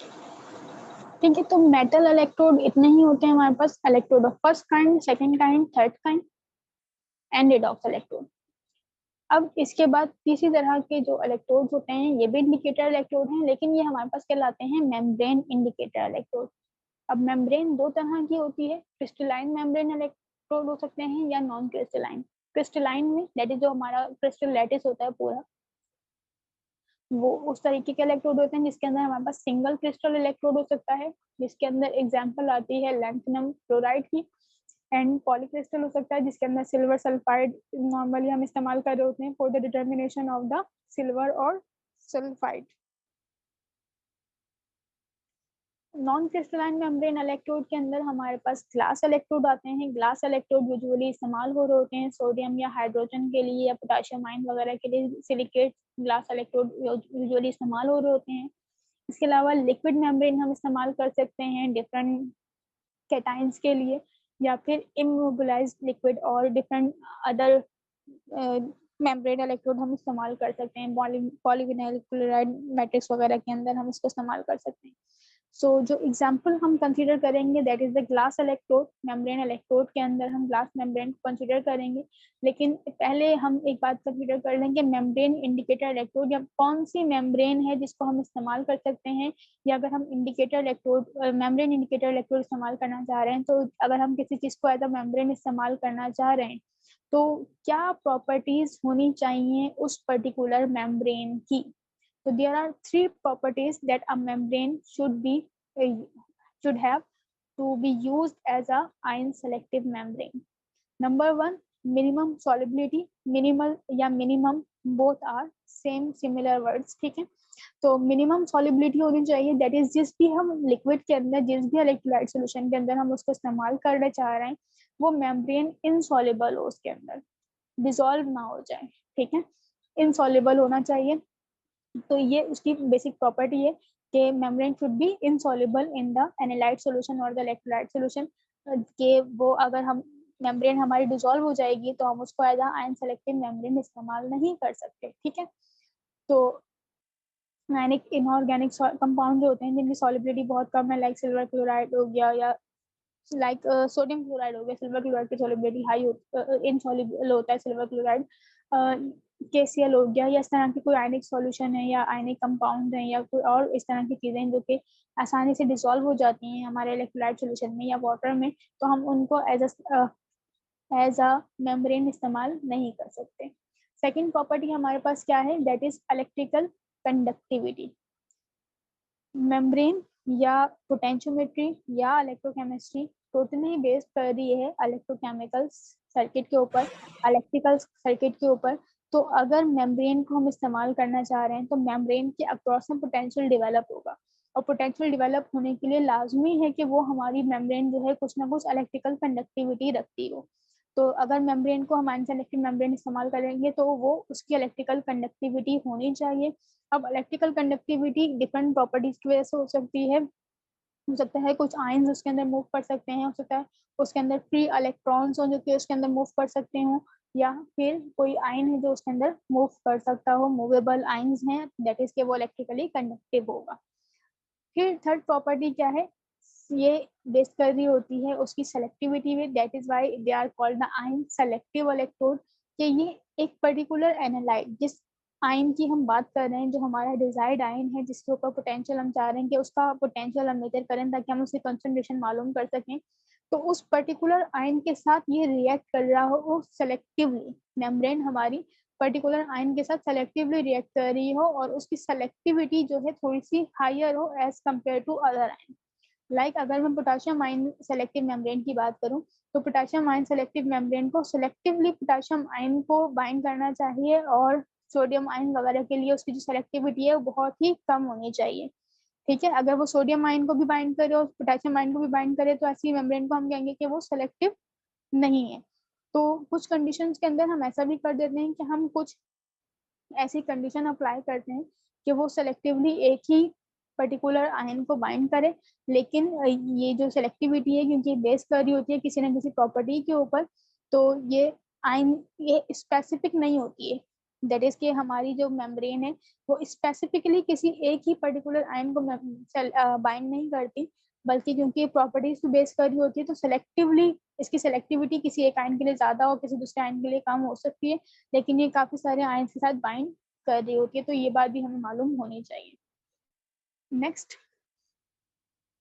ठीक है, तो मेटल इलेक्ट्रोड इतने ही होते हैं हमारे पास, electrode of first kind, second kind, third kind and redox electrode. अब इसके बाद तीसरी तरह के जो इलेक्ट्रोड होते हैं ये भी इंडिकेटर इलेक्ट्रोड हैं, लेकिन ये हमारे पास कहलाते हैं मेम्ब्रेन इंडिकेटर इलेक्ट्रोड। अब मेम्ब्रेन दो तरह की होती है, क्रिस्टलाइन मेम्ब्रेन इलेक्ट्रोड हो सकते हैं या नॉन क्रिस्टलाइन। क्रिस्टलाइन में दैट इज जो हमारा क्रिस्टल लैटिस होता है पूरा, वो उस तरीके के इलेक्ट्रोड होते हैं जिसके अंदर हमारे पास सिंगल क्रिस्टल इलेक्ट्रोड हो सकता है, जिसके अंदर एग्जांपल आती है लैंथनम क्लोराइड की। एंड पॉलीक्रिस्टल हो सकता है जिसके अंदर सिल्वर सल्फाइड नॉर्मली हम इस्तेमाल कर रहे होते हैं for the determination of the silver और sulphide. Non crystalline membrane electrode के अंदर हमारे पास ग्लास इलेक्ट्रोड आते हैं। ग्लास इलेक्ट्रोड यूजुअली इस्तेमाल हो रहे होते हैं सोडियम या हाइड्रोजन के लिए या पोटेशियम आयन वगैरह के लिए, सिलिकेट ग्लास इलेक्ट्रोड यूजुअली इस्तेमाल हो रहे होते हैं। इसके अलावा लिक्विड मेम्ब्रेन हम इस्तेमाल कर सकते हैं डिफरेंट कैटाइंस के लिए, या फिर इमोबिलाइज्ड लिक्विड और डिफरेंट अदर मेम्ब्रेन इलेक्ट्रोड हम इस्तेमाल कर सकते हैं। पॉलीविनाइल क्लोराइड मैट्रिक्स वगैरह के अंदर हम इसको इस्तेमाल कर सकते हैं। सो जो एग्जाम्पल हम कंसीडर करेंगे that is the glass electrode. Membrane electrode के अंदर हम ग्लास मेम्ब्रेन को कंसीडर करेंगे, लेकिन पहले हम एक बात कंसीडर कर लेंगे मेम्ब्रेन इंडिकेटर इलेक्ट्रोड, या कौन सी मेम्ब्रेन है जिसको हम इस्तेमाल कर सकते हैं, या अगर हम indicator electrode membrane indicator electrode इस्तेमाल करना चाह रहे हैं, तो अगर हम किसी चीज को एज अ मेम्ब्रेन इस्तेमाल करना चाह रहे हैं तो क्या प्रॉपर्टीज होनी चाहिए उस पर्टिकुलर मेम्ब्रेन की। So there are three properties that a membrane should have to be used as a ion selective membrane. Number one, minimum solubility, minimal या minimum both are same similar words, ठीक है। तो minimum solubility होनी चाहिए, that is जिस भी हम liquid के अंदर, जिस भी इलेक्ट्रोलाइट सोल्यूशन के अंदर हम उसको इस्तेमाल करना चाह रहे हैं वो मेम्ब्रेन इनसॉल्युबल हो, उसके अंदर डिसॉल्व ना हो जाए, ठीक है, इनसॉल्युबल होना चाहिए। तो ये उसकी बेसिक प्रॉपर्टी है कि membrane should be insoluble in the analyte solution और द इलेक्ट्रोलाइट सॉल्यूशन, के वो अगर हम मेम्ब्रेन हमारी डिसॉल्व हो जाएगी तो हम उसको एज आयन सेलेक्टिव मेम्ब्रेन इस्तेमाल नहीं कर सकते, ठीक है। तो आयनिक इनऑर्गेनिक कंपाउंड जो होते हैं जिनकी सॉलिबिलिटी बहुत कम है, लाइक सिल्वर क्लोराइड हो गया या लाइक सोडियम क्लोराइड हो गया, सिल्वर क्लोराइड की सॉलिबिलिटी हाई इनसॉल्युबल होता है सिल्वर क्लोराइड, KCl हो गया, या इस तरह की कोई आयनिक सॉल्यूशन है या आयनिक कंपाउंड है या कोई और इस तरह की चीजें हैं जो कि आसानी से डिसॉल्व हो जाती हैं हमारे इलेक्ट्रोलाइट सॉल्यूशन में या वाटर में, तो हम उनको एज अ मेम्ब्रेन इस्तेमाल नहीं कर सकते। सेकेंड प्रॉपर्टी हमारे पास क्या है, that is electrical conductivity. Membrane या पोटेंशियोमेट्री या इलेक्ट्रोकेमिस्ट्री टोटली बेस्ड कर रही है इलेक्ट्रोकेमिकल सर्किट के ऊपर, इलेक्ट्रिकल सर्किट के ऊपर। तो अगर मेम्ब्रेन को हम इस्तेमाल करना चाह रहे हैं तो मेम्ब्रेन के अक्रॉस में पोटेंशियल डेवलप होगा, और पोटेंशियल डेवलप होने के लिए लाजमी है कि वो हमारी मेम्ब्रेन जो है कुछ ना कुछ इलेक्ट्रिकल कंडक्टिविटी रखती हो। तो अगर मेम्ब्रेन को हम अनसेलेक्टिव मेम्ब्रेन इस्तेमाल करेंगे तो वो उसकी इलेक्ट्रिकल कंडक्टिविटी होनी चाहिए। अब इलेक्ट्रिकल कंडक्टिविटी डिफरेंट प्रॉपर्टीज की वजह से हो सकती है, हो सकता है कुछ आयंस उसके अंदर मूव कर सकते हैं, हो सकता है उसके अंदर फ्री इलेक्ट्रॉन्स हो जो कि उसके अंदर मूव कर सकते हो, या फिर कोई आयन है जो उसके अंदर मूव कर सकता हो, मूवेबल आयंस हैं, दैट इज के वो इलेक्ट्रिकली कंडक्टिव होगा। फिर थर्ड प्रॉपर्टी क्या है, ये बेस कर रही होती है उसकी सेलेक्टिविटी में, that is why they are called the ion selective electrode, कि ये एक पर्टिकुलर एनालाइट जिस आयन की हम बात कर रहे हैं, जो हमारा डिजायर्ड आयन है जिसके ऊपर पोटेंशियल हम चाह रहे हैं कि उसका पोटेंशियल हम मेजर करें ताकि हम उसकी कंसंट्रेशन मालूम कर सकें, तो उस पर्टिकुलर आयन के साथ ये रिएक्ट कर रहा हो सेलेक्टिवली, मेम्ब्रेन हमारी पर्टिकुलर आयन के साथ सेलेक्टिवली रिएक्ट कर रही हो और उसकी सेलेक्टिविटी जो है थोड़ी सी हायर हो as compare to other ion. Like अगर मैं पोटेशियम आयन सेलेक्टिव मेम्ब्रेन की बात करूं तो पोटेशियम आयन सेलेक्टिव मेम्ब्रेन को सेलेक्टिवली पोटेशियम आयन को बाइंड करना चाहिए, और सोडियम आयन वगैरह के लिए उसकी जो सेलेक्टिविटी है वो बहुत ही कम होनी चाहिए, ठीक है। अगर वो सोडियम आयन को भी बाइंड करे और पोटेशियम आयन को भी बाइंड करे तो ऐसी मेम्ब्रेन को हम कहेंगे कि वो सेलेक्टिव नहीं है। तो कुछ कंडीशंस के अंदर हम ऐसा भी कर देते हैं कि हम कुछ ऐसी कंडीशन अप्लाई करते हैं कि वो सेलेक्टिवली एक ही पर्टिकुलर आयन को बाइंड करे, लेकिन ये जो सेलेक्टिविटी है क्योंकि बेस कर रही होती है किसी न किसी प्रॉपर्टी के ऊपर, तो ये आयन ये स्पेसिफिक नहीं होती है दैट इज कि हमारी जो मेम्ब्रेन है वो स्पेसिफिकली किसी एक ही पर्टिकुलर आयन को बाइंड नहीं करती, बल्कि क्योंकि प्रॉपर्टीज पे बेस कर रही होती है तो सेलेक्टिवली इसकी सेलेक्टिविटी किसी एक आयन के लिए ज्यादा और किसी दूसरे आयन के लिए कम हो सकती है, लेकिन ये काफी सारे आयन के साथ बाइंड कर रही होती है, तो ये बात भी हमें मालूम होनी चाहिए। नेक्स्ट,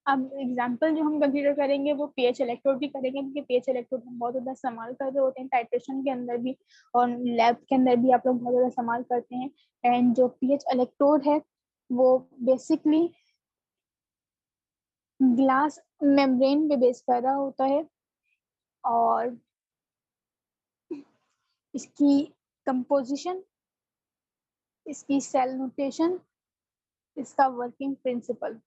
अब एग्जाम्पल जो हम कंसीडर करेंगे वो पीएच इलेक्ट्रोड की करेंगे, क्योंकि पीएच इलेक्ट्रोड हम बहुत ज़्यादा इस्तेमाल कर रहे होते हैं टाइट्रेशन के अंदर भी और लैब के अंदर भी आप लोग बहुत ज़्यादा इस्तेमाल करते हैं। एंड जो पीएच इलेक्ट्रोड है वो बेसिकली ग्लास मेम्ब्रेन पे बेस कर रहा होता है और इसकी कंपोजिशन, इसकी सेल नोटेशन, इसका working principle,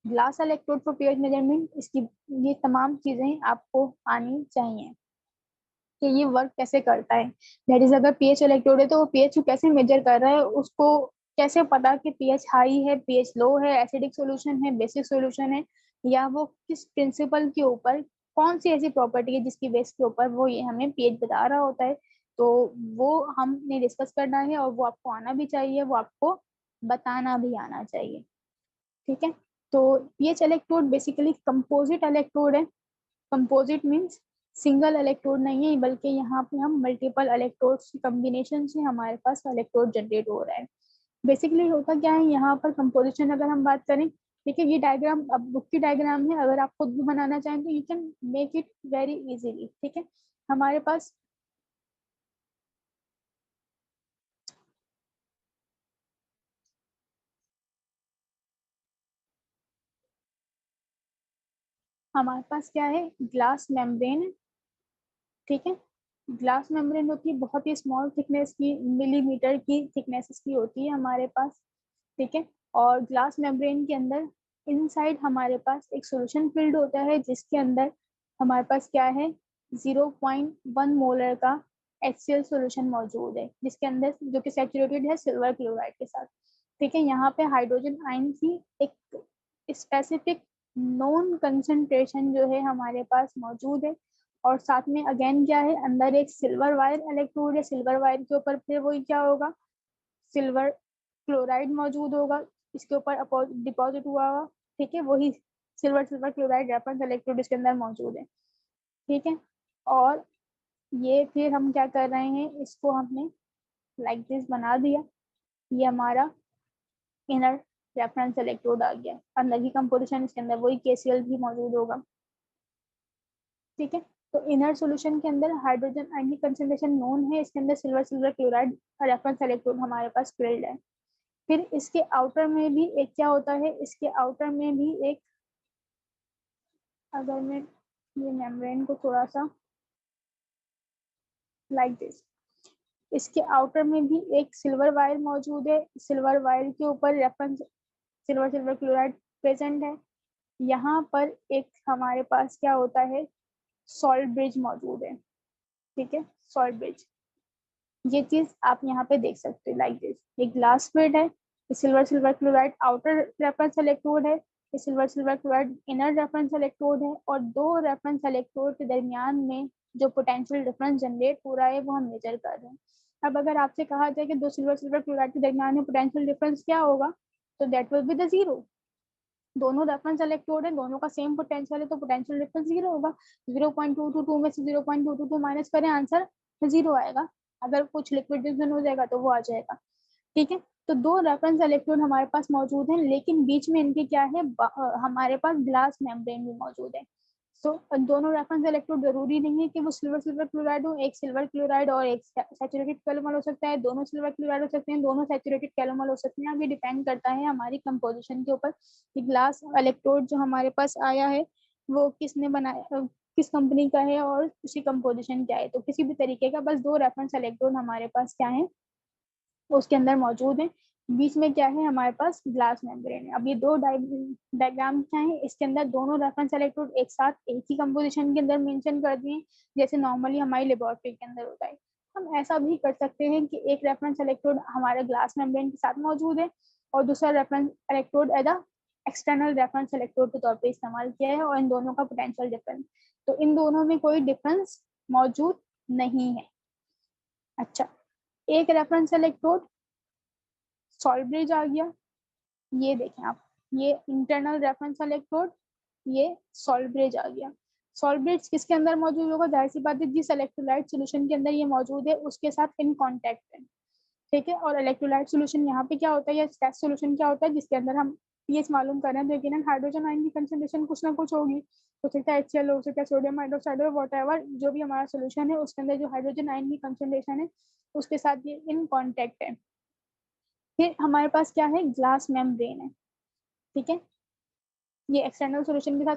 glass electrode for pH measurement, इसकी ये तमाम चीजें आपको आनी चाहिए कि ये वर्क कैसे करता है। दैट इज अगर पीएच इलेक्ट्रोड है तो वो पीएच को कैसे मेजर कर रहा है, उसको कैसे पता कि पीएच हाई है, पीएच लो है, एसिडिक सॉल्यूशन है, बेसिक सॉल्यूशन है, या वो किस प्रिंसिपल के ऊपर, कौन सी ऐसी प्रॉपर्टी है जिसकी बेस के ऊपर वो ये हमें पीएच बता रहा होता है। तो वो हमने डिस्कस करना है और वो आपको आना भी चाहिए, वो आपको बताना भी आना चाहिए। ठीक है, तो pH electrode basically composite electrode है। कंपोजिट मीन्स सिंगल इलेक्ट्रोड नहीं है, बल्कि यहाँ पे हम मल्टीपल इलेक्ट्रोड्स की कॉम्बिनेशन से हमारे पास इलेक्ट्रोड जनरेट हो रहा है। बेसिकली होता क्या है यहाँ पर कंपोजिशन अगर हम बात करें, देखिए ये डायग्राम अब बुक की डायग्राम है, अगर आप खुद भी बनाना चाहें तो you can make it very easily. ठीक है, हमारे पास क्या है, ग्लास मेम्ब्रेन है। ठीक है, ग्लास मेम्ब्रेन होती है बहुत ही स्मॉल थिकनेस की, मिलीमीटर की थिकनेस की होती है हमारे पास। ठीक है, और ग्लास मेम्ब्रेन के अंदर इनसाइड हमारे पास एक सॉल्यूशन फील्ड होता है जिसके अंदर हमारे पास क्या है, 0.1 मोलर का HCl सॉल्यूशन मौजूद है, जिसके अंदर जो कि सैचुरेटेड है सिल्वर क्लोराइड के साथ। ठीक है, यहाँ पे हाइड्रोजन आयन की एक स्पेसिफिक नॉन कंसंट्रेशन जो है हमारे पास मौजूद है, और साथ में अगेन क्या है, अंदर एक सिल्वर वायर इलेक्ट्रोड है, सिल्वर वायर के ऊपर फिर वही क्या होगा, सिल्वर क्लोराइड मौजूद होगा, इसके ऊपर डिपॉजिट हुआ होगा। ठीक है, वही silver silver chloride reference electrode इसके अंदर मौजूद है। ठीक है, और ये फिर हम क्या कर रहे हैं, इसको हमने लाइक दिस बना दिया, ये हमारा इनर रेफरेंस इलेक्ट्रोड आ गया, अंदर की कंपोजिशन इसके अंदर वही KCl भी मौजूद होगा। ठीक है, तो इनर सॉल्यूशन के अंदर हाइड्रोजन आयन की कंसंट्रेशन नोन है, इसके अंदर silver silver chloride reference electrode हमारे पास फिल्ड है। फिर इसके आउटर में भी एक क्या होता है, इसके आउटर में भी एक, अगर मैं ये मेम्ब्रेन को थोड़ा सा लाइक दिस, इसके आउटर में भी एक सिल्वर वायर मौजूद है, सिल्वर वायर के ऊपर reference silver silver chloride present है। यहाँ पर एक हमारे पास क्या होता है, सॉल्ट ब्रिज मौजूद है। ठीक है, सॉल्ट ब्रिज, ये चीज आप यहाँ पे देख सकते हो लाइक दिस, ये ग्लास प्लेट है, silver silver chloride outer reference electrode है, silver silver chloride inner reference electrode है, और दो रेफरेंस इलेक्ट्रोड के दरमियान में जो पोटेंशियल डिफरेंस जनरेट हो रहा है वो हम मेजर कर रहे हैं। अब अगर आपसे कहा जाए कि दो सिल्वर सिल्वर क्लोराइड के दरमियान में पोटेंशियल डिफरेंस क्या होगा, तो that will be the zero. दोनों रेफरेंस इलेक्ट्रोड है, दोनों का सेम पोटेंशियल है, तो पोटेंशियल डिफरेंस जीरो होगा। 0.222 में से 0.222 माइनस करें, आंसर जीरो आएगा। अगर कुछ लिक्विड डिफ्यूजन हो जाएगा तो वो आ जाएगा। ठीक है, तो दो रेफरेंस इलेक्ट्रोड हमारे पास मौजूद हैं, लेकिन बीच में इनके क्या है, हमारे पास ग्लास मेम्ब्रेन भी मौजूद है। सो दोनों रेफरेंस इलेक्ट्रोड जरूरी नहीं है कि वो सिल्वर सिल्वर क्लोराइड हो, एक सिल्वर क्लोराइड और एक सैचुरेटेड कैलोमल हो सकता है, दोनों सिल्वर क्लोराइड हो सकते हैं, दोनों सैचुरेटेड कैलोमल हो सकते हैं। अभी डिपेंड करता है हमारी कंपोजिशन के ऊपर कि ग्लास इलेक्ट्रोड जो हमारे पास आया है वो किसने बनाया, किस कंपनी का है और उसकी कंपोजिशन क्या है। तो किसी भी तरीके का बस दो रेफरेंस इलेक्ट्रोड हमारे पास क्या है, उसके अंदर मौजूद है, बीच में क्या है हमारे पास ग्लास मेम्ब्रेन है। अब ये दो डायग्राम क्या है, इसके अंदर दोनों रेफरेंस इलेक्ट्रोड एक साथ एक ही कंपोजिशन के अंदर मेंशन कर दिए, जैसे नॉर्मली हमारी लेबोरेटरी के अंदर होता है। हम ऐसा भी कर सकते हैं कि एक रेफरेंस इलेक्ट्रोड हमारे ग्लास मेम्ब्रेन के साथ मौजूद है और दूसरा reference electrode as a external reference electrode के तौर पर इस्तेमाल किया है, और इन दोनों का पोटेंशियल डिफरेंस, तो इन दोनों में कोई डिफरेंस मौजूद नहीं है। अच्छा, एक रेफरेंस इलेक्ट्रोड सॉल्ट ब्रिज आ गया, ये देखें आप, ये इंटरनल रेफरेंस इलेक्ट्रोड, ये सॉल्ट ब्रिज आ गया। सॉल्ट ब्रिज किसके अंदर मौजूद होगा, जाहिर सी बात है जिस इलेक्ट्रोलाइट सोल्यूशन के अंदर ये मौजूद है उसके साथ इन कॉन्टेक्ट है, ठीक है। और इलेक्ट्रोलाइट सोल्यूशन यहाँ पे क्या होता है, या टेस्ट सोल्यूशन क्या होता है, जिसके अंदर हम पीएच मालूम कर रहे हैं, तो यकीनन हाइड्रोजन आयन की कंसंट्रेशन कुछ ना कुछ होगी, हो सकता है HCl हो सकता है सोडियम हाइड्रोक्साइड हो, व्हाटएवर जो भी हमारा सोल्यूशन है उसके अंदर जो हाइड्रोजन आयन की कंसंट्रेशन है उसके साथ ये इन कॉन्टेक्ट है। फिर हमारे पास क्या है, ग्लास मेम्ब्रेन है, ठीक है। ये एक्सटर्नल सॉल्यूशन के साथ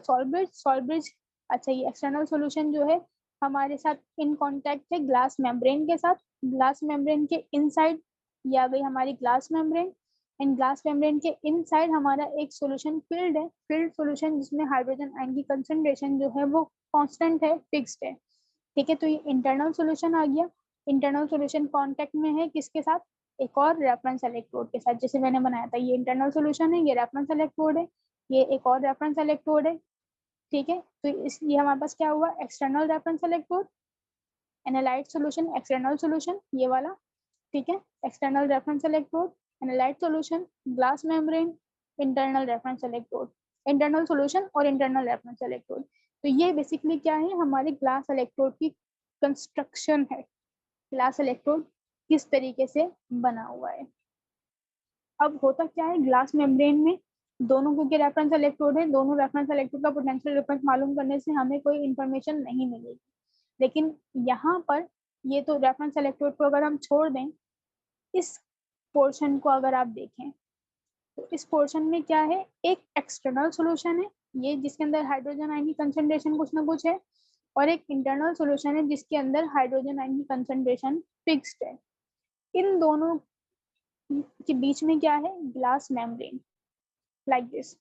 सॉल्ट ब्रिज, अच्छा ये एक्सटर्नल सॉल्यूशन जो है हमारे साथ इन कांटेक्ट है ग्लास मेम्ब्रेन के साथ। ग्लास मेम्ब्रेन के इनसाइड या गई हमारी glass membrane, and glass membrane के इनसाइड हमारा एक सॉल्यूशन फिल्ड है, फिल्ड सॉल्यूशन जिसमें हाइड्रोजन आयन की कंसंट्रेशन जो है वो कांस्टेंट है, फिक्स्ड है, ठीक है। तो ये इंटरनल सॉल्यूशन आ गया। इंटरनल सॉल्यूशन कांटेक्ट में है किसके साथ, एक और रेफरेंस इलेक्ट्रोड के साथ, जैसे मैंने बनाया था, ये इंटरनल सॉल्यूशन है, ये रेफरेंस इलेक्ट्रोड है, ये एक और रेफरेंस इलेक्ट्रोड है, ठीक है। तो ये हमारे पास क्या हुआ, external reference electrode, analyte solution, external solution ये वाला, ठीक है। External reference electrode, analyte solution, glass membrane, internal reference electrode, internal solution और इंटरनल रेफरेंस इलेक्ट्रोड। तो ये बेसिकली क्या है, हमारे ग्लास इलेक्ट्रोड की कंस्ट्रक्शन है, ग्लास इलेक्ट्रोड किस तरीके से बना हुआ है। अब होता क्या है, ग्लास मेम्ब्रेन में दोनों क्योंकि रेफरेंस इलेक्ट्रोड है, दोनों रेफरेंस इलेक्ट्रोड का पोटेंशियल डिफरेंस मालूम करने से हमें कोई इंफॉर्मेशन नहीं मिलेगी, लेकिन यहाँ पर ये तो रेफरेंस इलेक्ट्रोड को अगर हम छोड़ दें, इस पोर्शन को अगर आप देखें तो इस पोर्शन में क्या है, एक एक्सटर्नल सॉल्यूशन है ये जिसके अंदर हाइड्रोजन आयन की कंसंट्रेशन कुछ ना कुछ है, और एक इंटरनल सॉल्यूशन है जिसके अंदर हाइड्रोजन आयन की कंसंट्रेशन फिक्स्ड है। इन दोनों के बीच में क्या है, glass membrane, like this.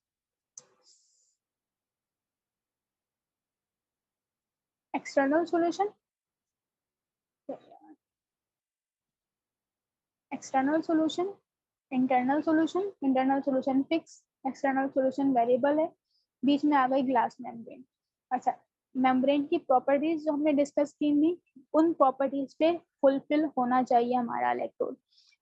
External solution, external solution, internal solution, internal solution fix, external solution variable है, बीच में आ गई ग्लास मेम्ब्रेन। अच्छा, मेम्ब्रेन की प्रॉपर्टीज जो हमने डिस्कस की थी, उन प्रॉपर्टीज पे फुलफिल होना चाहिए हमारा इलेक्ट्रोड।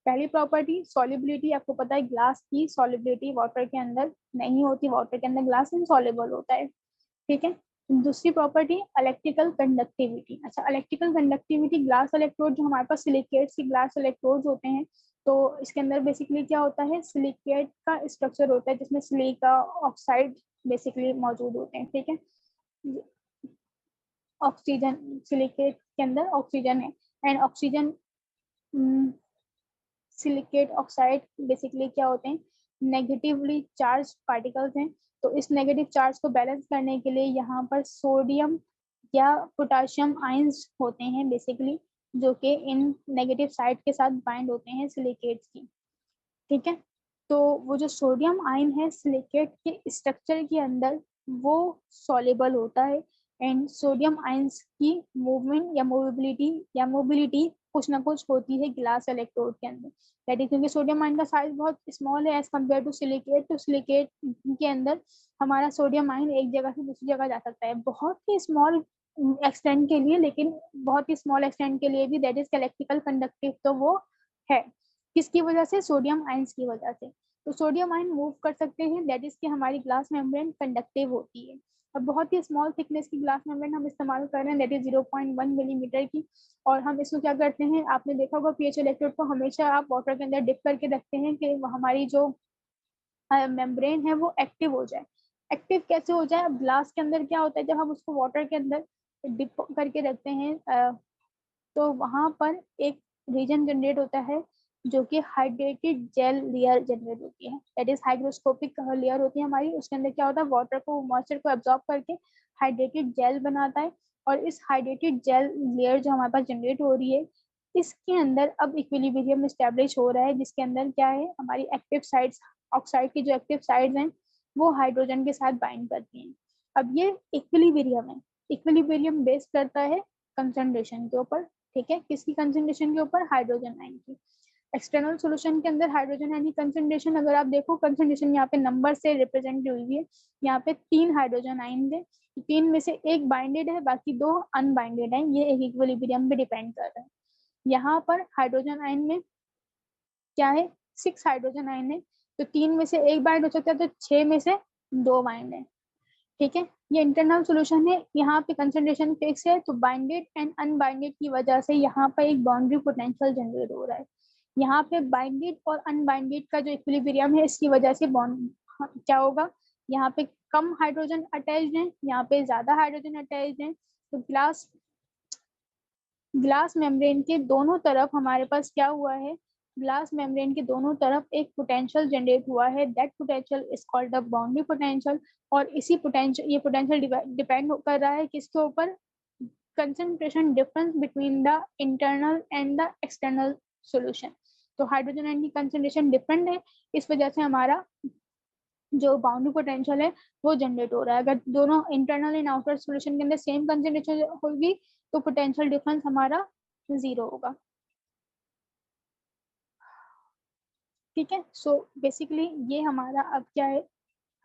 पहली प्रॉपर्टी सॉल्युबिलिटी, आपको पता है ग्लास की सॉल्युबिलिटी वाटर के अंदर नहीं होती, वाटर के अंदर ग्लास इनसॉल्युबल होता है, ठीक है। दूसरी प्रॉपर्टी इलेक्ट्रिकल कंडक्टिविटी। अच्छा, इलेक्ट्रिकल कंडक्टिविटी, ग्लास इलेक्ट्रोड जो हमारे पास सिलिकेट्स की ग्लास इलेक्ट्रोड होते हैं, तो इसके अंदर बेसिकली क्या होता है, सिलिकेट का स्ट्रक्चर होता है जिसमें सिलिका ऑक्साइड बेसिकली मौजूद होते हैं, ठीक है। ऑक्सीजन, सिलिकेट के अंदर ऑक्सीजन है, and oxygen silicate oxide basically क्या होते हैं, नेगेटिवली चार्ज पार्टिकल्स हैं। तो इस नेगेटिव चार्ज को बैलेंस करने के लिए यहाँ पर सोडियम या पोटाशियम आयंस होते हैं बेसिकली, जो कि इन नेगेटिव साइड के साथ बाइंड होते हैं सिलिकेट्स की, ठीक है। तो वो जो सोडियम आयन है सिलिकेट के स्ट्रक्चर के अंदर वो सॉल्युबल होता है, एंड सोडियम आयंस की मूवमेंट या मोबिलिटी कुछ ना कुछ होती है ग्लास इलेक्ट्रोड के अंदर, दैट इज क्योंकि सोडियम आयन का साइज बहुत स्मॉल है एज कम्पेयर टू सिलिकेट, तो सिलिकेट के अंदर हमारा सोडियम आयन एक जगह से दूसरी जगह जा सकता है बहुत ही स्मॉल एक्सटेंट के लिए, लेकिन बहुत ही स्मॉल एक्सटेंट के लिए भी दैट इज इलेक्ट्रिकल कंडक्टिव, तो वो है किसकी वजह से, सोडियम आयंस की वजह से। तो सोडियम आयन मूव कर सकते हैं, दैट इज कि हमारी ग्लास मेम्ब्रेन कंडक्टिव होती है। और बहुत ही स्मॉल थिकनेस की ग्लास मेम्ब्रेन हम इस्तेमाल कर रहे हैं, दैट इज 0.1 मिलीमीटर की। और हम इसको क्या करते हैं, आपने देखा होगा पीएच इलेक्ट्रोड को हमेशा आप वाटर के अंदर डिप करके रखते हैं कि हमारी जो मेम्ब्रेन है वो एक्टिव हो जाए। एक्टिव कैसे हो जाए, अब ग्लास के अंदर क्या होता है, जब हम उसको वाटर के अंदर डिप करके रखते हैं तो वहां पर एक रीजन जनरेट होता है जो कि हाइड्रेटेड जेल लेयर जनरेट होती है, दैट इज हाइग्रोस्कोपिक लेयर होती है हमारी, उसके अंदर क्या होता है, वाटर को मॉइस्चर को एब्जॉर्ब करके हाइड्रेटेड जेल बनाता है। और इस हाइड्रेटेड जेल लेयर जो हमारे पास जनरेट हो रही है, इसके अंदर अब इक्विलिब्रियम स्टैब्लिश हो रहा है, जिसके अंदर क्या है, हमारी एक्टिव साइड्स, ऑक्साइड की जो एक्टिव साइड्स हैं वो हाइड्रोजन के साथ बाइंड करती हैं। अब ये इक्विलिब्रियम है, इक्विलिब्रियम बेस करता है कंसंट्रेशन के ऊपर, ठीक है, किसकी कंसंट्रेशन के ऊपर, हाइड्रोजन आयन की। एक्सटर्नल सॉल्यूशन के अंदर हाइड्रोजन आयन की कंसंट्रेशन अगर आप देखो, कंसंट्रेशन यहाँ पे नंबर से रिप्रेजेंट हुई है, यहाँ पे 3 हाइड्रोजन आयन है, 3 में से एक बाइंडेड है, बाकी 2 अनबाइंडेड है, ये एक इक्विलिब्रियम पे डिपेंड कर रहा है। यहाँ पर हाइड्रोजन आयन में क्या है, 6 हाइड्रोजन आयन है, तो 3 में से 1 बाइंड हो सकता है, तो 6 में से 2 बाइंड है। ठीक है, ये इंटरनल सॉल्यूशन है, यहाँ पे कंसंट्रेशन फिक्स है, तो बाइंडेड एंड अनबाइंडेड की वजह से यहाँ पर एक बाउंड्री पोटेंशियल जनरेट हो रहा है। यहाँ पे बाइंडेड और अनबाइंडेड का जो इक्विलिब्रियम है, इसकी वजह से बॉन्ड क्या होगा, यहाँ पे कम हाइड्रोजन अटैच्ड है, यहाँ पे ज्यादा हाइड्रोजन अटैच्ड है, तो ग्लास मेम्ब्रेन के दोनों तरफ हमारे पास क्या हुआ है, ग्लास मेम्ब्रेन के दोनों तरफ एक पोटेंशियल जनरेट हुआ है, that potential is called the boundary potential. और इसी पोटेंशियल, ये पोटेंशियल डिपेंड कर रहा है किसके ऊपर, concentration difference between the internal and the external solution. तो हाइड्रोजन आयन की कंसंट्रेशन डिफरेंट है, इस वजह से हमारा जो बाउंड्री पोटेंशियल है वो जनरेट हो रहा है। अगर दोनों इंटरनल एंड आउटर सॉल्यूशन के अंदर सेम कंसंट्रेशन होगी तो पोटेंशियल डिफरेंस हमारा 0 होगा। ठीक है, सो बेसिकली ये हमारा अब क्या है,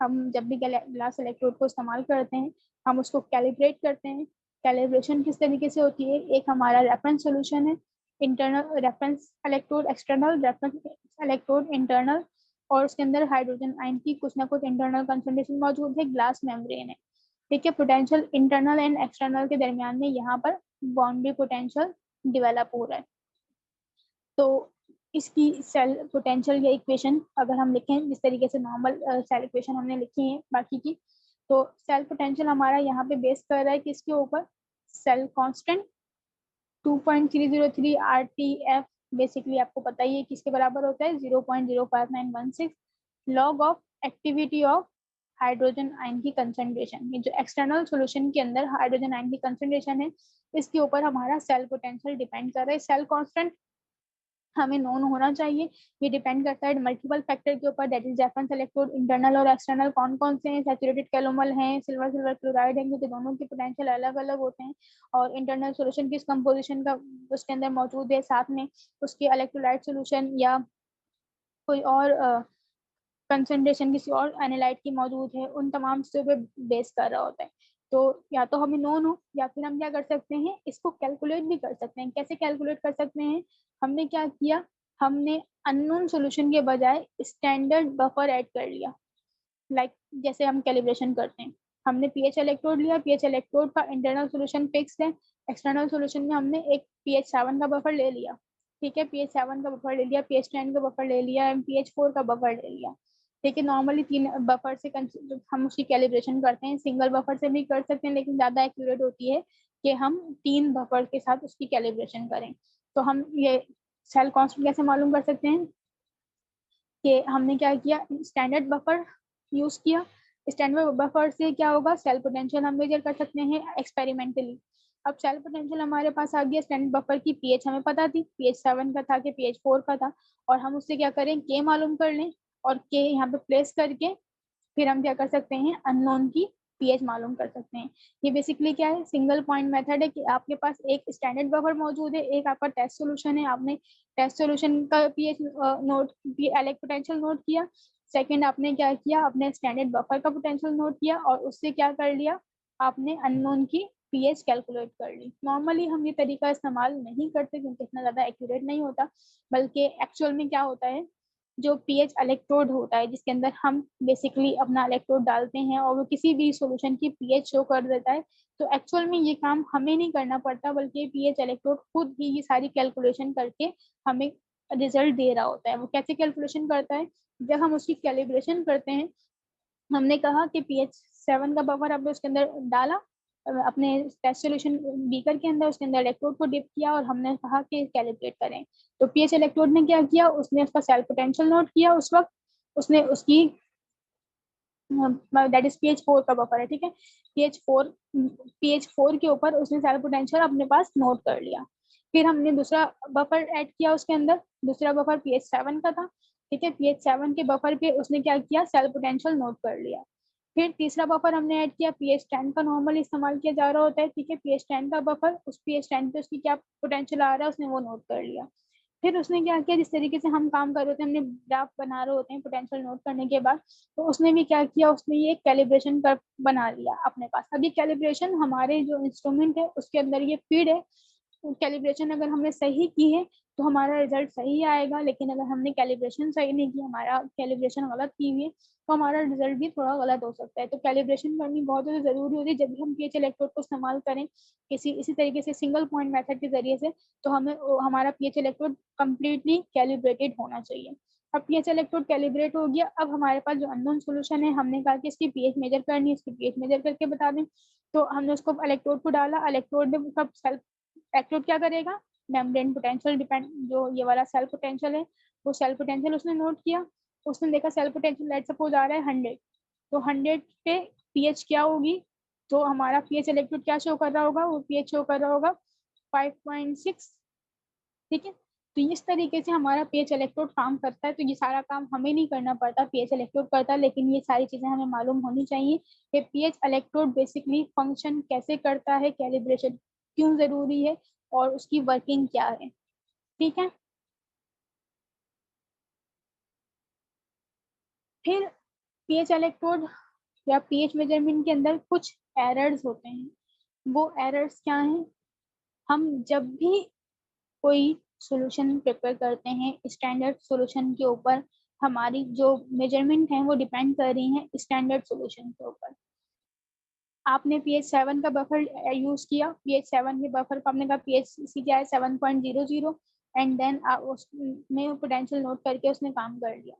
हम जब भी ग्लास इलेक्ट्रोड को इस्तेमाल करते हैं हम उसको कैलिब्रेट करते हैं। कैलिब्रेशन किस तरीके से होती है, एक हमारा रेफरेंस सॉल्यूशन है, internal reference electrode, external reference electrode, internal, और उसके अंदर हाइड्रोजन आयन की कुछ ना कुछ इंटरनल कंसंट्रेशन मौजूद है, ग्लास मेम्ब्रेन है। ठीक है, पोटेंशियल इंटरनल एंड एक्सटर्नल के दरमियान में यहाँ पर बाउंड्री पोटेंशियल डिवेलप हो रहा है। तो इसकी सेल पोटेंशियल या इक्वेशन अगर हम लिखें जिस तरीके से नॉर्मल सेल इक्वेशन हमने लिखी है बाकी की, तो सेल पोटेंशियल हमारा यहाँ पे बेस कर रहा है किसके ऊपर, सेल कांस्टेंट 2.303 RTF, बेसिकली आपको पता ही है किसके बराबर होता है, 0.05916 log of activity of hydrogen ion की कंसंट्रेशन। ये जो एक्सटर्नल सॉल्यूशन के अंदर हाइड्रोजन आयन की कंसंट्रेशन है इसके ऊपर हमारा सेल पोटेंशियल डिपेंड कर रहा है। सेल कांस्टेंट हमें नोन होना चाहिए, ये डिपेंड करता है मल्टीपल फैक्टर के ऊपर, that is reference electrode, internal और एक्सटर्नल कौन कौन से हैं, सैचुरेटेड कैलोमल हैं, सिल्वर सिल्वर क्लोराइड है, क्योंकि दोनों के पोटेंशियल अलग अलग होते हैं, और इंटरनल सॉल्यूशन किस कंपोजिशन का उसके अंदर मौजूद है, साथ में उसके इलेक्ट्रोलाइट सॉल्यूशन या कोई और कंसंट्रेशन किसी और एनालाइट की मौजूद है, उन तमाम चीज़ों पे बेस कर रहा होता है। तो या तो हमें नोन हो या फिर हम क्या कर सकते हैं, इसको कैलकुलेट भी कर सकते हैं। कैसे कैलकुलेट कर सकते हैं, हमने क्या किया, हमने अननोन सॉल्यूशन के बजाय स्टैंडर्ड बफर ऐड कर लिया। लाइक जैसे हम कैलिब्रेशन करते हैं, हमने पीएच इलेक्ट्रोड लिया, पीएच इलेक्ट्रोड का इंटरनल सॉल्यूशन फिक्स्ड है, एक्सटर्नल सॉल्यूशन में हमने एक पीएच 7 का बफर ले लिया। ठीक है, पीएच 7 का बफर ले लिया, पीएच 10 का बफर ले लिया, पीएच 4 का बफर ले लिया। ठीक है, नॉर्मली 3 बफर से हम उसकी कैलिब्रेशन करते हैं, सिंगल बफर से भी कर सकते हैं, लेकिन ज़्यादा एक्यूरेट होती है कि हम 3 बफर के साथ उसकी कैलिब्रेशन करें। तो हम ये सेल कांस्टेंट कैसे मालूम कर सकते हैं कि हमने क्या किया, स्टैंडर्ड बफर यूज किया। स्टैंडर्ड बफर से क्या होगा, सेल पोटेंशियल हम मेजर कर सकते हैं एक्सपेरिमेंटली। अब सेल पोटेंशियल हमारे पास आ गया, स्टैंडर्ड बफर की पीएच हमें पता थी, पीएच 7 का था कि पीएच 4 का था, और हम उससे क्या करें, के मालूम कर लें, और के यहाँ पे प्लेस करके फिर हम क्या कर सकते हैं, अननोन की पीएच मालूम कर सकते हैं। ये बेसिकली क्या है, सिंगल पॉइंट मेथड है कि आपके पास एक स्टैंडर्ड बफर मौजूद है, एक आपका टेस्ट सॉल्यूशन है, आपने टेस्ट सॉल्यूशन का पीएच नोट, पोटेंशियल नोट किया। सेकंड आपने क्या किया, अपने स्टैंडर्ड बफर का पोटेंशियल नोट किया, और उससे क्या कर लिया, आपने अननोन की पीएच कैलकुलेट कर ली। नॉर्मली हम ये तरीका इस्तेमाल नहीं करते क्योंकि इतना ज़्यादा एक्यूरेट नहीं होता, बल्कि एक्चुअल में क्या होता है, जो पीएच इलेक्ट्रोड होता है जिसके अंदर हम बेसिकली अपना इलेक्ट्रोड डालते हैं और वो किसी भी सॉल्यूशन की पीएच शो कर देता है, तो एक्चुअल में ये काम हमें नहीं करना पड़ता, बल्कि पीएच इलेक्ट्रोड खुद ही ये सारी कैलकुलेशन करके हमें रिजल्ट दे रहा होता है। वो कैसे कैलकुलेशन करता है, जब हम उसकी कैलिब्रेशन करते हैं, हमने कहा कि पीएच 7 का बफर आपने उसके अंदर डाला, अपने टेस्ट सॉल्यूशन बीकर के अंदर, उसके अंदर इलेक्ट्रोड को डिप किया, और हमने कहा कि कैलिब्रेट करें। तो पीएच इलेक्ट्रोड ने क्या किया, उसने उसका सेल पोटेंशियल नोट किया, उस वक्त उसने उसकी दैट इज पीएच 4 का बफर है, ठीक है, पीएच 4 के ऊपर उसने सेल पोटेंशियल अपने पास नोट कर लिया। फिर हमने दूसरा बफर ऐड किया उसके अंदर, दूसरा बफर पीएच 7 का था, ठीक है, पीएच 7 के बफर पे उसने क्या किया, सेल पोटेंशियल नोट कर लिया। फिर तीसरा बफर हमने ऐड किया, पीएच 10 का नॉर्मली इस्तेमाल किया जा रहा होता है, ठीक है, पीएच 10 का बफर, उस पीएच 10 पे उसकी क्या पोटेंशियल आ रहा है उसने वो नोट कर लिया। फिर उसने क्या किया, जिस तरीके से हम काम कर रहे होते हैं, हमने ग्राफ बना रहे होते हैं पोटेंशियल नोट करने के बाद, तो उसने भी क्या किया, उसने ये कैलिब्रेशन कर्व बना लिया अपने पास। अब ये कैलिब्रेशन हमारे जो इंस्ट्रूमेंट है उसके अंदर ये फीड है, कैलिब्रेशन अगर हमने सही की है तो हमारा रिजल्ट सही आएगा, लेकिन अगर हमने कैलिब्रेशन सही नहीं की, हमारा कैलिब्रेशन गलत की हुई है, तो हमारा रिजल्ट भी थोड़ा गलत हो सकता है। तो कैलिब्रेशन करनी बहुत ज़्यादा ज़रूरी होती है जब भी हम पीएच इलेक्ट्रोड को इस्तेमाल करें इसी तरीके से सिंगल पॉइंट मेथड के जरिए से, तो हमें हमारा पीएच इलेक्ट्रोड कम्प्लीटली कैलिब्रेटेड होना चाहिए। अब पीएच इलेक्ट्रोड कैलिब्रेट हो गया, अब हमारे पास जो अननोन सोल्यूशन है, हमने कहा कि इसकी पीएच मेजर करनी है, इसकी पीएच मेजर करके बता दें। तो हमने उसको इलेक्ट्रोड को डाला, इलेक्ट्रोड ने सब सेल्फ इलेक्ट्रोड क्या करेगा, मेम्ब्रेन पोटेंशियल डिपेंड, जो ये वाला सेल पोटेंशियल है, वो सेल पोटेंशियल उसने नोट किया, तो उसने देखा सेल पोटेंशियल लेट सपोज आ रहा है 100, तो 100 पे पीएच क्या होगी, तो हमारा पीएच इलेक्ट्रोड क्या शो कर रहा होगा, वो पीएच शो कर रहा होगा 5.6। ठीक है, तो इस तरीके से हमारा पीएच इलेक्ट्रोड काम करता है। तो ये सारा काम हमें नहीं करना पड़ता, पीएच इलेक्ट्रोड करता है, लेकिन ये सारी चीजें हमें मालूम होनी चाहिए कि पीएच इलेक्ट्रोड बेसिकली फंक्शन कैसे करता है, कैलिब्रेशन क्यों जरूरी है, और उसकी वर्किंग क्या है। ठीक है, फिर पीएच इलेक्ट्रोड या पीएच मेजरमेंट के अंदर कुछ एरर्स होते हैं। वो एरर्स क्या हैं, हम जब भी कोई सॉल्यूशन प्रिपेयर करते हैं स्टैंडर्ड सॉल्यूशन के ऊपर, हमारी जो मेजरमेंट है वो डिपेंड कर रही है स्टैंडर्ड सॉल्यूशन के ऊपर। आपने pH 7 का बफर यूज किया, pH 7 के बफर को आपने कहा pH क्या है 7.00, एंड देन उसमें पोटेंशियल नोट करके उसने काम कर लिया।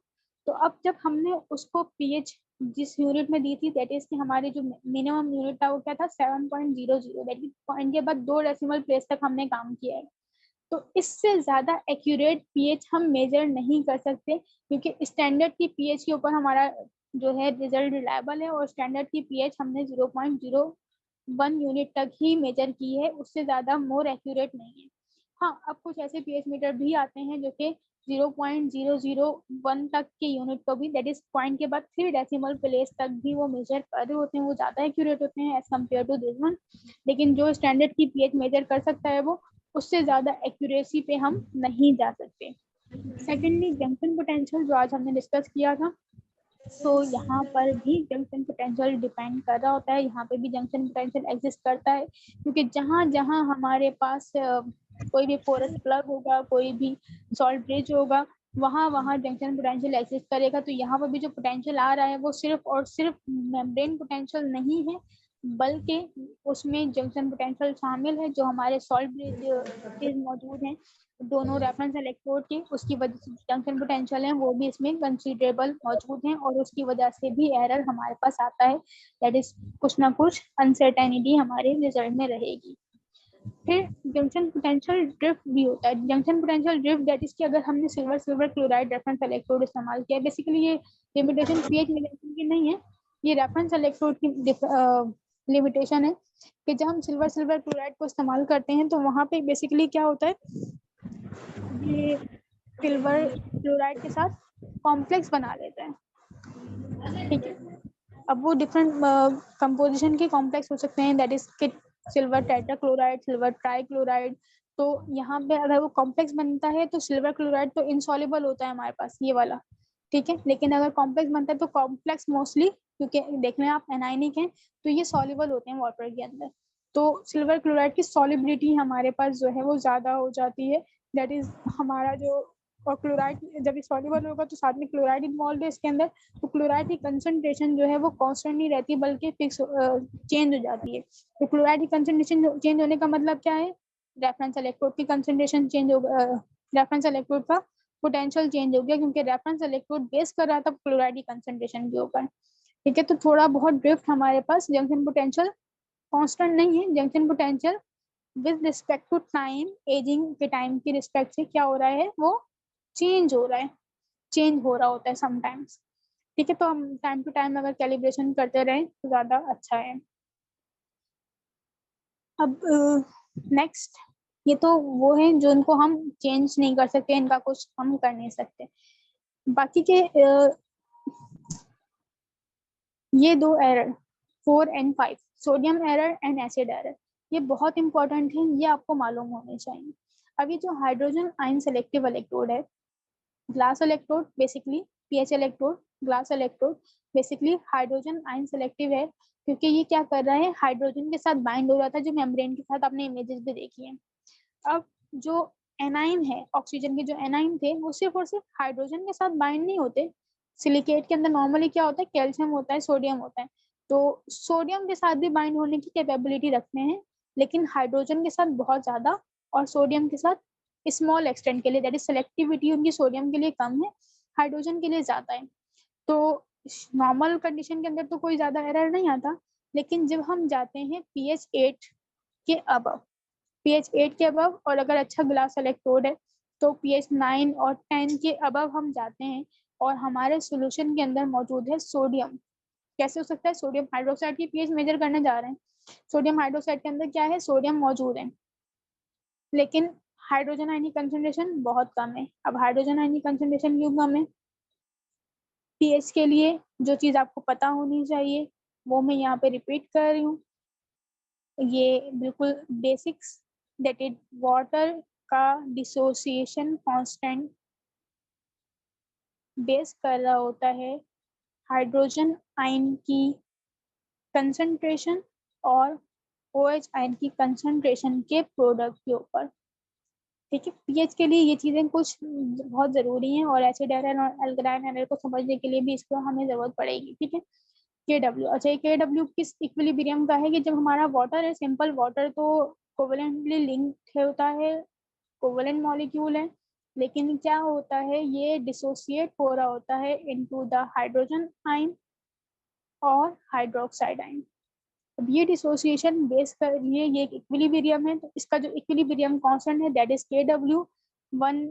तो अब जब हमने उसको pH जिस यूनिट में दी थी, दैट इज कि हमारे जो मिनिमम यूनिट था वो क्या था 7.00, दैट इज पॉइंट के बाद 2 डेसिमल प्लेस तक हमने काम किया है। तो इससे ज्यादा एक्यूरेट पीएच हम मेजर नहीं कर सकते, क्योंकि स्टैंडर्ड की पीएच के ऊपर हमारा जो है रिजल्ट रिलायबल है, और स्टैंडर्ड की पीएच हमने 0.01 यूनिट तक ही मेजर की है, उससे ज्यादा मोर एक्यूरेट नहीं है। हाँ, अब कुछ ऐसे पीएच मीटर भी आते हैं जो कि 0.001 तक के यूनिट को भी, दैट इज पॉइंट के बाद 3 डेसिमल प्लेस तक भी वो मेजर कर रहे होते हैं, वो ज्यादा एक्यूरेट होते हैं as compare to this one. लेकिन जो स्टैंडर्ड की पीएच मेजर कर सकता है वो, उससे ज्यादा एक्यूरेसी पे हम नहीं जा सकते। सेकेंडली, जंक्शन पोटेंशियल जो आज हमने डिस्कस किया था, तो यहाँ पर भी जंक्शन पोटेंशियल डिपेंड कर रहा होता है, यहाँ पे भी जंक्शन पोटेंशियल एग्जिस्ट करता है, क्योंकि जहाँ जहाँ हमारे पास कोई भी पोरस प्लग होगा, कोई भी सॉल्ट ब्रिज होगा, वहाँ वहाँ जंक्शन पोटेंशियल एग्जिस्ट करेगा। तो यहाँ पर भी जो पोटेंशियल आ रहा है वो सिर्फ और सिर्फ मेम्ब्रेन पोटेंशियल नहीं है, बल्कि उसमें जंक्शन पोटेंशियल शामिल है, जो हमारे सॉल्ट ब्रिज मौजूद हैं दोनों रेफरेंस इलेक्ट्रोड के, उसकी वजह से जंक्शन पोटेंशियल है वो भी इसमें कंसीडरेबल मौजूद हैं, और उसकी वजह से भी एरर हमारे पास आता है, दैट इज कुछ ना कुछ अनसर्टेनिटी हमारे रिजल्ट में रहेगी। फिर जंक्शन पोटेंशियल ड्रिफ्ट भी होता है। Junction potential drift that is कि अगर हमने सिल्वर क्लोराइड रेफरेंस इलेक्ट्रोड इस्तेमाल किया, बेसिकली ये लिमिटेशन पीएच मेजरमेंट की नहीं है, ये रेफरेंस इलेक्ट्रोड की लिमिटेशन है कि जब हम सिल्वर क्लोराइड को इस्तेमाल करते हैं तो वहाँ पे बेसिकली क्या होता है, ये सिल्वर क्लोराइड के साथ कॉम्प्लेक्स बना लेता है। ठीक है, अब वो डिफरेंट कंपोजिशन के कॉम्प्लेक्स हो सकते हैं, that is silver tetrachloride, silver trichloride. तो यहाँ पे अगर वो कॉम्प्लेक्स बनता है तो सिल्वर क्लोराइड तो इनसॉल्युबल होता है हमारे पास, ये वाला। ठीक है, लेकिन अगर कॉम्प्लेक्स बनता है तो कॉम्प्लेक्स मोस्टली, क्योंकि देख रहे हैं आप एनाइनिक हैं, तो ये सॉल्युबल होते हैं वाटर के अंदर। तो सिल्वर क्लोराइड की सॉलिबिलिटी हमारे पास जो है वो ज्यादा हो जाती है, दैट इज हमारा जो, और क्लोराइड जब ये सॉल्युबल होगा तो साथ में क्लोराइड इन्वॉल्व है इसके अंदर, तो क्लोराइड की कंसंट्रेशन जो है वो कांस्टेंट नहीं रहती, बल्कि फिक्स चेंज हो जाती है। तो क्लोराइड की कंसंट्रेशन चेंज होने का मतलब क्या है, रेफरेंस इलेक्ट्रोड की कंसंट्रेशन चेंज हो, रेफरेंस इलेक्ट्रोड का पोटेंशियल चेंज हो गया, क्योंकि रेफरेंस इलेक्ट्रोड बेस कर रहा था क्लोराइड की कंसंट्रेशन के ऊपर। ठीक है, तो थोड़ा बहुत ड्रिफ्ट हमारे पास, जंक्शन पोटेंशियल कांस्टेंट नहीं है, junction potential with respect to time, ageing के टाइम की रिस्पेक्ट से क्या हो रहा है, वो चेंज हो रहा है, चेंज हो रहा होता है समटाइम्स। ठीक है, तो हम टाइम टू टाइम अगर कैलिब्रेशन करते रहें तो ज़्यादा अच्छा है। अब नेक्स्ट, ये तो वो है जो इनको हम चेंज नहीं कर सकते, इनका कुछ हम कर नहीं सकते। बाकी के ये 2 error 4 and 5, sodium error and acid error, ये बहुत इंपॉर्टेंट है, ये आपको मालूम होने चाहिए। अभी जो हाइड्रोजन आयन सेलेक्टिव इलेक्ट्रोड है, glass electrode basically, pH electrode, glass electrode basically hydrogen ion selective है, क्योंकि ये क्या कर रहा है, हाइड्रोजन के साथ बाइंड हो रहा था, जो मेम्ब्रेन के साथ आपने इमेजेस भी देखी है। अब जो एनाइन है, ऑक्सीजन के जो एनाइन थे वो सिर्फ और सिर्फ हाइड्रोजन के साथ बाइंड नहीं होते। सिलिकेट के अंदर नॉर्मली क्या होता है, कैल्शियम होता है, सोडियम होता है, तो सोडियम के साथ भी बाइंड होने की कैपेबिलिटी रखते हैं, लेकिन हाइड्रोजन के साथ बहुत ज्यादा और सोडियम के साथ स्मॉल एक्सटेंट के लिए, दैट इज सेलेक्टिविटी उनकी सोडियम के लिए कम है, हाइड्रोजन के लिए ज्यादा है। तो नॉर्मल कंडीशन के अंदर तो कोई ज्यादा एरर नहीं आता, लेकिन जब हम जाते हैं पीएच 8 के अबव, पीएच 8 के अबव, और अगर अच्छा ग्लास इलेक्ट्रोड है तो पीएच 9 और 10 के अबव हम जाते हैं और हमारे सॉल्यूशन के अंदर मौजूद है सोडियम। कैसे हो सकता है, सोडियम हाइड्रोक्साइड की पीएच मेजर करने जा रहे हैं, सोडियम हाइड्रोक्साइड के अंदर क्या है, सोडियम मौजूद है, लेकिन हाइड्रोजन आयनिक कंसंट्रेशन बहुत कम है। अब हाइड्रोजन आयनिक कंसंट्रेशन क्यों कम है, पीएच के लिए जो चीज आपको पता होनी चाहिए वो मैं यहाँ पे रिपीट कर रही हूँ, ये बिल्कुल बेसिक्स, दैट इज वाटर का डिसोसिएशन कांस्टेंट बेस कर रहा होता है हाइड्रोजन आयन की कंसंट्रेशन और OH आयन की कंसंट्रेशन के प्रोडक्ट के ऊपर। ठीक है, पीएच के लिए ये चीजें कुछ बहुत जरूरी हैं, और एसिड एरर और एल्कलाइन एरर को समझने के लिए भी इसको हमें जरूरत पड़ेगी। ठीक है, KW, अच्छा ये KW किस इक्विलिब्रियम का है, कि जब हमारा वाटर है, सिंपल वाटर तो कोवेलेंटली लिंक होता है, कोवेलेंट मॉलिक्यूल है, लेकिन क्या होता है, ये डिसोसिएट हो रहा होता है इनटू द हाइड्रोजन आयन और हाइड्रोक्साइड आयन। अब ये डिसोसिएशन बेस कर लिए ये एक इक्विलिब्रियम है, तो इसका जो इक्विलिब्रियम कांस्टेंट है that is KW। One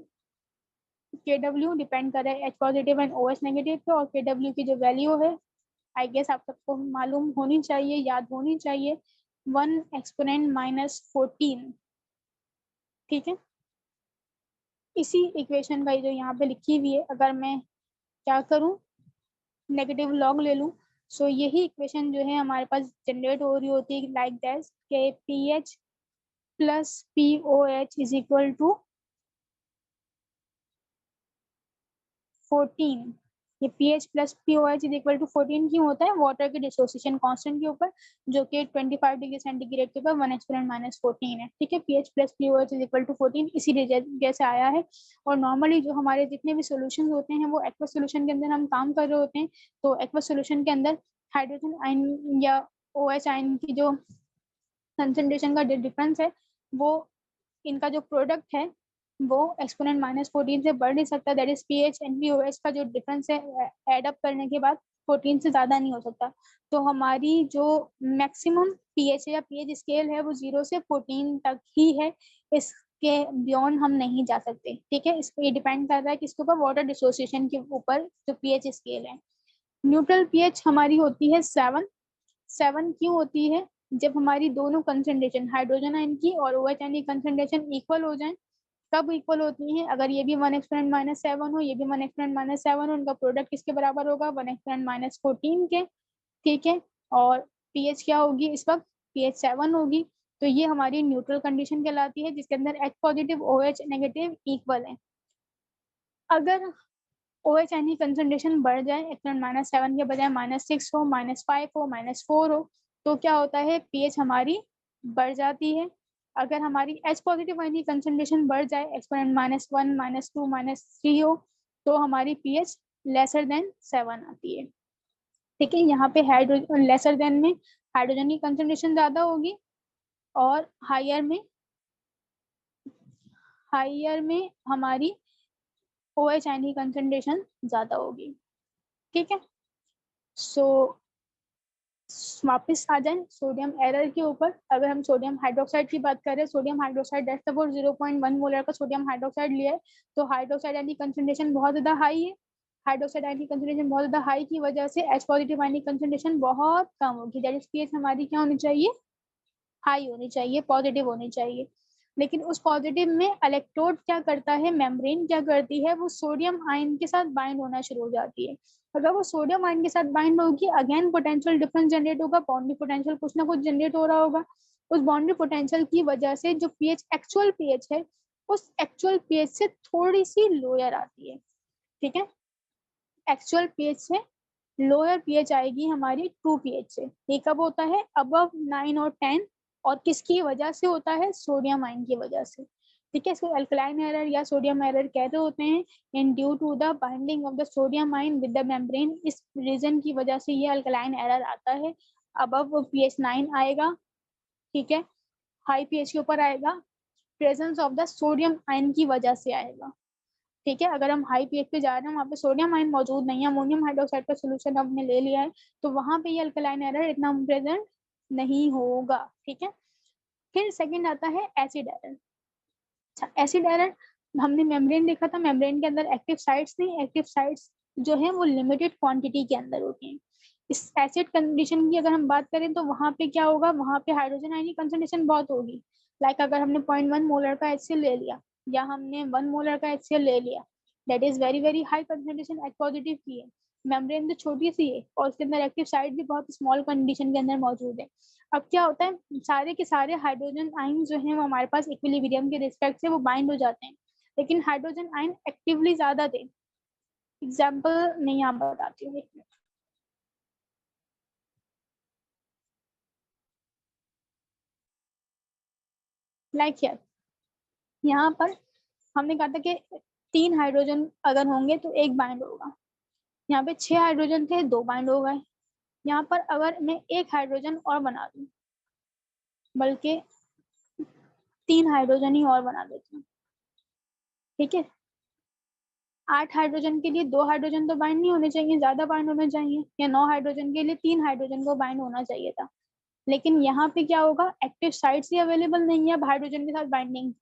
KW depend कर रहा है H positive and OH negative पे, और KW की जो वैल्यू है आई गेस आप सबको मालूम होनी चाहिए, याद होनी चाहिए, 1 एक्सपोनेंट -14। ठीक है, इसी इक्वेशन का जो यहाँ पे लिखी हुई है, अगर मैं क्या करूँ, नेगेटिव लॉग ले लूँ, सो यही इक्वेशन जो है हमारे पास जनरेट हो रही होती है लाइक दैट, के PH plus POH is equal to 14। ये pH plus POH is equal to 14 क्यों होता है, वाटर के डिसोसिएशन कांस्टेंट के ऊपर, जो कि 25 डिग्री सेंटीग्रेड के ऊपर 1 एक्सपोनेंट -14 है। ठीक है, pH plus POH is equal to 14 इसी जैसे आया है। और नॉर्मली जो हमारे जितने भी सोल्यूशन होते हैं वो एक्वा सोल्यूशन के अंदर हम काम कर रहे होते हैं, तो एक्वा सोल्यूशन के अंदर हाइड्रोजन आयन या OH आयन की जो कंसंट्रेशन का डिफरेंस है, वो इनका जो प्रोडक्ट है वो एक्सपोनेंट -14 से बढ़ नहीं सकता, that is pH and POH का जो डिफरेंस है एड अप करने के बाद 14 से ज्यादा नहीं हो सकता। तो हमारी जो मैक्सिमम पीएच या पीएच स्केल है वो 0 से 14 तक ही है, इसके बियॉन्ड हम नहीं जा सकते। ठीक है, इस पे डिपेंड कर रहा है किसके ऊपर, वाटर डिसोसिएशन के ऊपर जो पीएच स्केल है। न्यूट्रल पीएच हमारी होती है 7। 7 क्यों होती है, जब हमारी दोनों कंसंट्रेशन हाइड्रोजन आयन की और OH आयन की कंसंट्रेशन इक्वल हो जाए। कब इक्वल होती है, अगर ये भी 1 एक्सपोनेंट -7 हो, ये भी 1 एक्सपोनेंट -7 हो, उनका प्रोडक्ट किसके बराबर होगा, 1 एक्सपोनेंट -14 के। ठीक है, और पीएच क्या होगी इस वक्त, पीएच 7 होगी। तो ये हमारी न्यूट्रल कंडीशन कहलाती है, जिसके अंदर H positive OH negative equal है। अगर OH आयन की कंसंट्रेशन बढ़ जाए, एक्सपोनेंट -7 के बजाय -6 हो, -5 हो, -4 हो, तो क्या होता है, पीएच हमारी बढ़ जाती है। अगर हमारी H पॉजिटिव आयन की कंसंट्रेशन बढ़ जाए, एक्सपोनेंट -1 -2 -3 हो, तो हमारी पीएच लेसर देन 7 आती है। ठीक है, यहाँ पे हाइड्रोजन लेसर देन में हाइड्रोजन की कंसंट्रेशन ज्यादा होगी, और हायर में हमारी OH आयन की कंसंट्रेशन ज्यादा होगी। ठीक है, सो वापस आ जाए सोडियम एरर के ऊपर। अगर हम सोडियम हाइड्रोक्साइड की बात करें, सोडियम हाइड्रोक्साइड 0.1 मोलर का सोडियम हाइड्रोक्साइड लिया है, तो हाइड्रोक्साइड आयन की कंसंट्रेशन बहुत ज्यादा हाई है। हाइड्रोक्साइड आयन की कंसंट्रेशन बहुत ज्यादा हाई की वजह से H पॉजिटिव आयन की कंसंट्रेशन बहुत कम होगी, दैट इज पीएच हमारी क्या होनी चाहिए, हाई होनी चाहिए, पॉजिटिव होनी चाहिए। लेकिन उस पॉजिटिव में इलेक्ट्रोड क्या करता है, मेम्ब्रेन क्या करती है, वो सोडियम आयन के साथ बाइंड होना शुरू हो जाती है। अगर वो सोडियम आयन के साथ बाइंड होगी, अगेन पोटेंशियल डिफरेंस जनरेट होगा, बाउंड्री पोटेंशियल कुछ ना कुछ जनरेट हो रहा होगा। उस बाउंड्री पोटेंशियल की वजह से जो पीएच एक्चुअल पीएच है, उस एक्चुअल पीएच से थोड़ी सी लोअर आती है। ठीक है, एक्चुअल पीएच से लोअर पीएच आएगी हमारी ट्रू पीएच से। ये कब होता है, अबव 9 और 10, और किसकी वजह से होता है, सोडियम आयन की वजह से। ठीक है, इसको अल्कलाइन एरर या सोडियम एरर कहते होते हैं। And due to the binding of the sodium ion with the membrane, इस रीजन की वजह से ये अल्कलाइन एरर आता है। अबव pH 9 आएगा, ठीक है, हाई pH के ऊपर आएगा, presence of the sodium ion की वजह से आएगा। ठीक है, अगर हम हाई pH पे जा रहे हैं, वहाँ पे सोडियम आयन मौजूद नहीं है, अमोनियम हाइड्रोक्साइड का सोल्यूशन हमने ले लिया है, तो वहाँ पे ये अल्कलाइन एरर इतना प्रेजेंट नहीं होगा। ठीक है, फिर सेकंड आता है एसिड एरर। अच्छा, एसिड एरर, हमने मेम्ब्रेन देखा था, मेम्ब्रेन के अंदर एक्टिव साइट्स नहीं, एक्टिव साइट्स जो है वो लिमिटेड क्वांटिटी के अंदर होती हैं। इस एसिड कंडीशन की अगर हम बात करें तो वहाँ पे क्या होगा, वहाँ पे हाइड्रोजन आयन की कंसंट्रेशन बहुत होगी। लाइक अगर हमने 0.1 मोलर का HCl ले लिया, या हमने 1 मोलर का HCl ले लिया, that is very very high concentration H positive की है। मेम्ब्रेन तो छोटी सी है और उसके अंदर एक्टिव साइट भी बहुत स्मॉल कंडीशन के अंदर मौजूद है। अब क्या होता है, सारे के सारे हाइड्रोजन आयन जो है वो हमारे पास इक्विलिब्रियम के रिस्पेक्ट से वो बाइंड हो जाते हैं, लेकिन हाइड्रोजन आयन एक्टिवली ज्यादा थे। एग्जाम्पल मैं यहाँ बताती हूँ, एक मिनट। लाइक यहाँ पर हमने कहा था कि 3 हाइड्रोजन अगर होंगे तो एक बाइंड होगा। यहाँ पे 6 हाइड्रोजन थे, 2 बाइंड हो गए। यहाँ पर अगर मैं एक हाइड्रोजन और बना दूं, बल्कि 3 हाइड्रोजन ही और बना देती हूँ, ठीक है, 8 हाइड्रोजन के लिए 2 हाइड्रोजन तो बाइंड नहीं होने चाहिए, ज्यादा बाइंड होने चाहिए, या 9 हाइड्रोजन के लिए 3 हाइड्रोजन को बाइंड होना चाहिए था। लेकिन यहाँ पे क्या होगा, एक्टिव साइट्स ही अवेलेबल नहीं है अब हाइड्रोजन के साथ बाइंडिंग।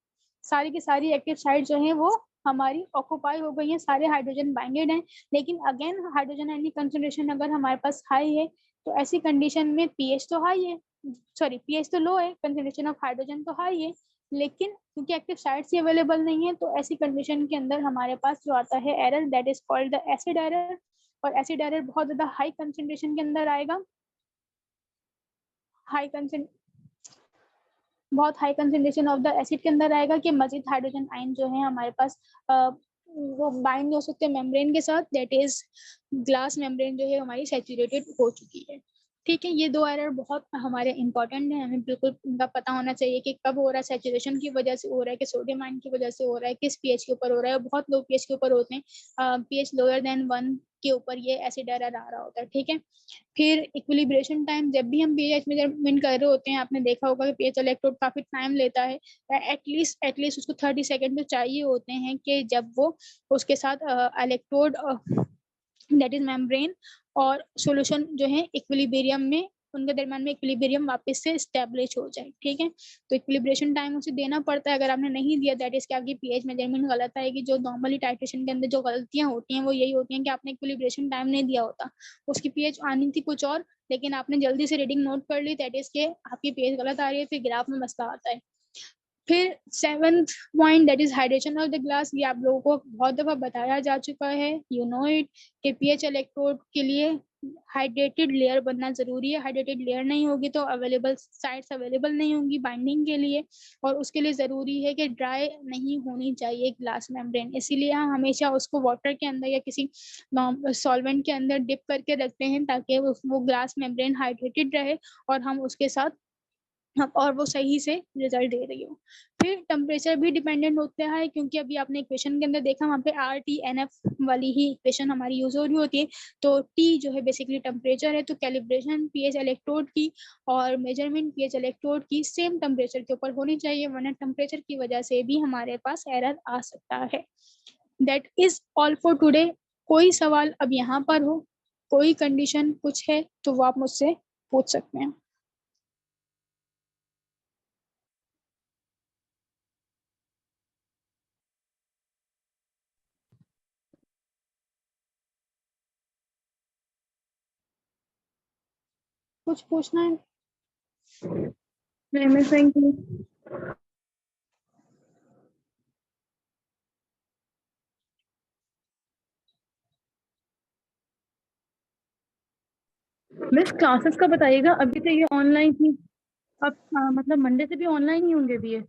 सारी की सारी एक्टिव साइट जो है वो हमारी ऑक्यूपाई हो गई है, सारे हाइड्रोजन बाइंडेड हैं। लेकिन अगेन हाइड्रोजन आयन की कंसंट्रेशन अगर हमारे पास हाई है, तो ऐसी कंडीशन में पीएच तो हाई है, सॉरी पीएच तो लो है, कंसंट्रेशन ऑफ हाइड्रोजन तो हाई है, लेकिन क्योंकि एक्टिव साइट्स ही अवेलेबल नहीं है, तो ऐसी कंडीशन के अंदर हमारे पास जो आता है error, that is called the acid error. और एसिड एरर बहुत ज्यादा हाई कंसंट्रेशन के अंदर आएगा, हाई कंसेंट बहुत high concentration of the acid के अंदर आएगा कि मजीद हाइड्रोजन आयन जो है हमारे पास वो बाइंड नहीं हो सकते मेम्ब्रेन के साथ, दैट इज ग्लास मेम्ब्रेन जो है हमारी सैचुरेटेड हो चुकी है। ठीक है, ये 2 एरर बहुत हमारे इंपॉर्टेंट है, हमें बिल्कुल उनका पता होना चाहिए कि कब हो रहा है, सैचुरेशन की वजह से हो रहा है कि सोडियम आयन की वजह से हो रहा है, किस पीएच के ऊपर हो रहा है। बहुत लो पीएच के ऊपर होते हैं, पीएच लोअर देन 1 के ऊपर ये एसिड एरर आ रहा होता है। ठीक है, फिर इक्विलिब्रेशन टाइम, जब भी हम पीएच मेजरमेंट कर रहे होते हैं, आपने देखा होगा कि पीएच इलेक्ट्रोड काफी टाइम लेता है, एटलीस्ट उसको 30 सेकेंड तो चाहिए होते हैं कि जब वो उसके साथ इलेक्ट्रोड दैट इज मेम्ब्रेन और सॉल्यूशन जो है इक्विलिब्रियम में, उनके दरम्यान में इक्विलिब्रियम वापस से स्टैब्लिश हो जाए। ठीक है, तो इक्विलिब्रेशन टाइम उसे देना पड़ता है। अगर आपने नहीं दिया, दैट इज कि आपकी पीएच मेजरमेंट गलत आएगी। जो नॉर्मली टाइट्रेशन के अंदर जो गलतियां होती हैं वो यही होती हैं कि आपने इक्विलिब्रेशन टाइम नहीं दिया होता, उसकी पीएच आनी थी कुछ और, लेकिन आपने जल्दी से रीडिंग नोट कर ली, दैट इज के आपकी पीएच गलत आ रही है, फिर ग्राफ में मसला आता है। फिर 7th point, that is hydration of the glass. ये आप लोगों को बहुत दफा बताया जा चुका है, यू नो इट, कि पीएच इलेक्ट्रोड के लिए हाइड्रेटेड लेयर बनना जरूरी है। हाइड्रेटेड लेयर नहीं होगी तो अवेलेबल साइट्स अवेलेबल नहीं होंगी बाइंडिंग के लिए, और उसके लिए जरूरी है कि ड्राई नहीं होनी चाहिए ग्लास मेम्ब्रेन। इसीलिए हम हमेशा उसको वाटर के अंदर या किसी सॉल्वेंट के अंदर डिप करके रखते हैं, ताकि वो ग्लास मेम्ब्रेन हाइड्रेटेड रहे और हम उसके साथ और वो सही से रिजल्ट दे रही हो। फिर टेम्परेचर भी डिपेंडेंट होता है, क्योंकि अभी आपने इक्वेशन के अंदर देखा, वहाँ पे RTNF वाली ही इक्वेशन हमारी यूज हो रही होती है। तो T जो है बेसिकली टेम्परेचर है, तो कैलिब्रेशन पीएच इलेक्ट्रोड की और मेजरमेंट पीएच इलेक्ट्रोड की सेम टेम्परेचर के ऊपर होनी चाहिए, वरना टेम्परेचर की वजह से भी हमारे पास एरर आ सकता है। That is all for today. कोई सवाल अब यहाँ पर हो, कोई कंडीशन कुछ है तो वो आप मुझसे पूछ सकते हैं। कुछ पूछना है? Thank you. मिस क्लासेस का बताइएगा, अभी तो ये ऑनलाइन थी, अब मतलब मंडे से भी ऑनलाइन ही होंगे भी ये?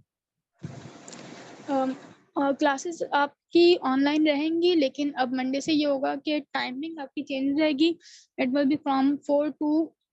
क्लासेस आपकी ऑनलाइन रहेंगी, लेकिन अब मंडे से ये होगा कि टाइमिंग आपकी चेंज रहेगी। It will be from 4 to